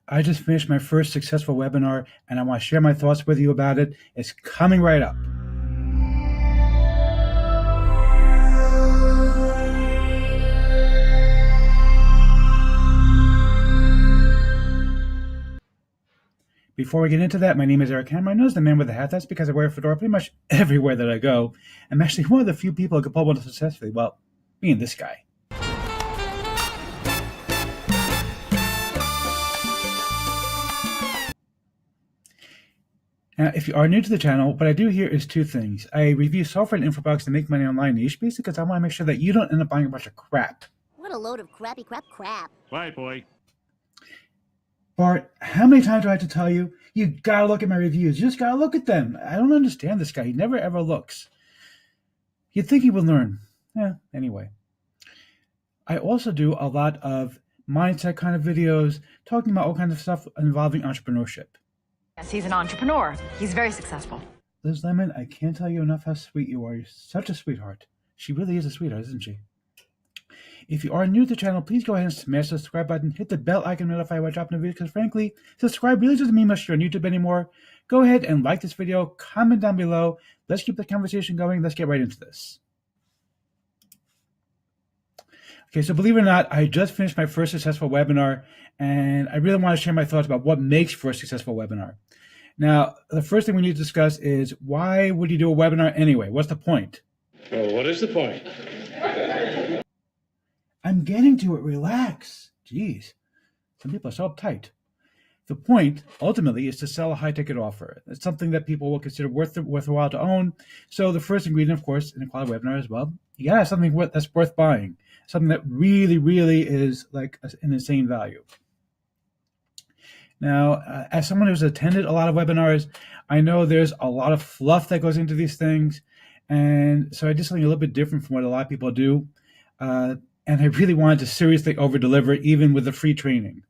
I just finished my first successful webinar and I want to share my thoughts with you about it. It's coming right up. Before we get into that, my name is Eric Hammer. I know the man with the hat. That's because I wear a fedora pretty much everywhere that I go. I'm actually one of the few people who can pull one successfully. Well, me and this guy. Now, if you are new to the channel, what I do here is two things. I review software and info to make money online niche, basically because I want to make sure that you don't end up buying a bunch of crap. What a load of crappy crap. Bye, boy. Bart, how many times do I have to tell you? You gotta look at my reviews. You just gotta look at them. I don't understand this guy. He never ever looks. You'd think he would learn. Yeah, anyway. I also do a lot of mindset kind of videos, talking about all kinds of stuff involving entrepreneurship. Yes, he's an entrepreneur. He's very successful. Liz Lemon, I can't tell you enough how sweet you are. You're such a sweetheart. She really is a sweetheart, isn't she? If you are new to the channel, please go ahead and smash the subscribe button, hit the bell icon to notify when I drop a video, because frankly, subscribe really doesn't mean much to you on YouTube anymore. Go ahead and like this video, comment down below. Let's keep the conversation going. Let's get right into this. Okay, so believe it or not, I just finished my first successful webinar, and I really want to share my thoughts about what makes for a successful webinar. Now, the first thing we need to discuss is, why would you do a webinar anyway? What's the point? Well, what is the point? I'm getting to it. Relax. Jeez. Some people are so uptight. The point, ultimately, is to sell a high-ticket offer. It's something that people will consider worthwhile to own. So the first ingredient, of course, in a quality webinar as well, you gotta have something that's worth buying. Something that really, really is like an insane value. Now, as someone who's attended a lot of webinars, I know there's a lot of fluff that goes into these things. And so I did something a little bit different from what a lot of people do. And I really wanted to seriously over-deliver, even with the free training.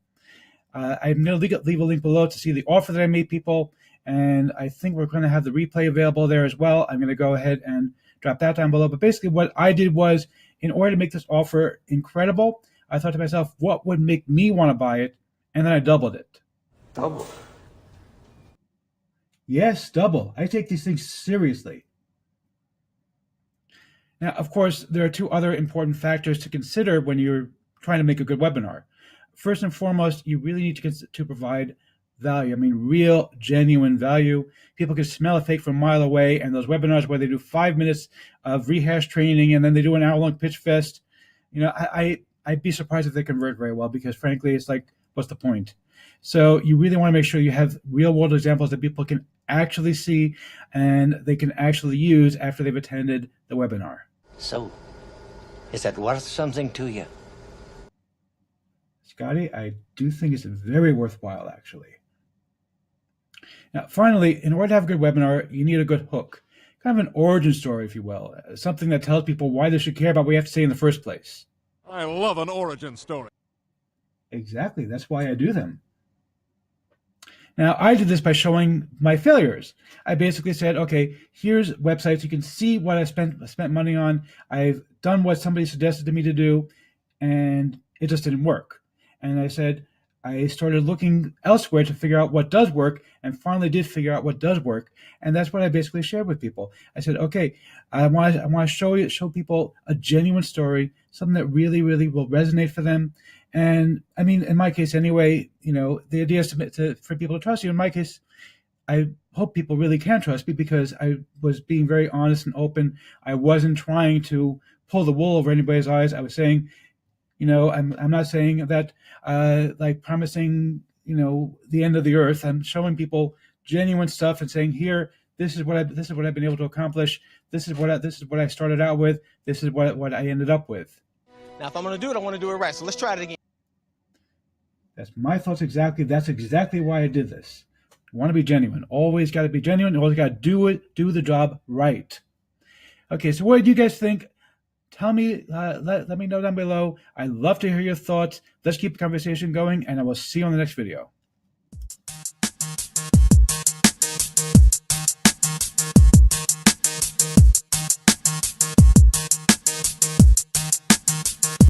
I'm going to leave a link below to see the offer that I made people, and I think we're going to have the replay available there as well. I'm going to go ahead and drop that down below. But basically what I did was, in order to make this offer incredible, I thought to myself, what would make me want to buy it? And then I doubled it. Double? Yes, double. I take these things seriously. Now, of course, there are two other important factors to consider when you're trying to make a good webinar. First and foremost, you really need to provide value. I mean, real, genuine value. People can smell a fake from a mile away, and those webinars where they do 5 minutes of rehash training and then they do an hour-long pitch fest, you know, I'd be surprised if they convert very well, because frankly, it's like, what's the point? So you really want to make sure you have real-world examples that people can actually see and they can actually use after they've attended the webinar. So, is that worth something to you? Scotty, I do think it's very worthwhile, actually. Now, finally, in order to have a good webinar, you need a good hook, kind of an origin story, if you will, something that tells people why they should care about what you have to say in the first place. I love an origin story. Exactly, that's why I do them. Now, I did this by showing my failures. I basically said, okay, here's websites. You can see what I spent money on. I've done what somebody suggested to me to do, and it just didn't work. And I said, I started looking elsewhere to figure out what does work, and finally did figure out what does work. And that's what I basically shared with people. I said, okay, I want to show people a genuine story, something that really, really will resonate for them. And I mean, in my case anyway, you know, the idea is for people to trust you. In my case, I hope people really can trust me, because I was being very honest and open. I wasn't trying to pull the wool over anybody's eyes. I was saying, you know, I'm not saying that like promising, you know, the end of the earth. I'm showing people genuine stuff and saying, here, this is what I've been able to accomplish. This is what I started out with. This is what I ended up with. Now, if I'm going to do it, I want to do it right. So let's try it again. That's my thoughts exactly. That's exactly why I did this. You want to be genuine. Always got to be genuine. Always got to do the job right. Okay, so what do you guys think? Tell me, let me know down below. I'd love to hear your thoughts. Let's keep the conversation going, and I will see you on the next video.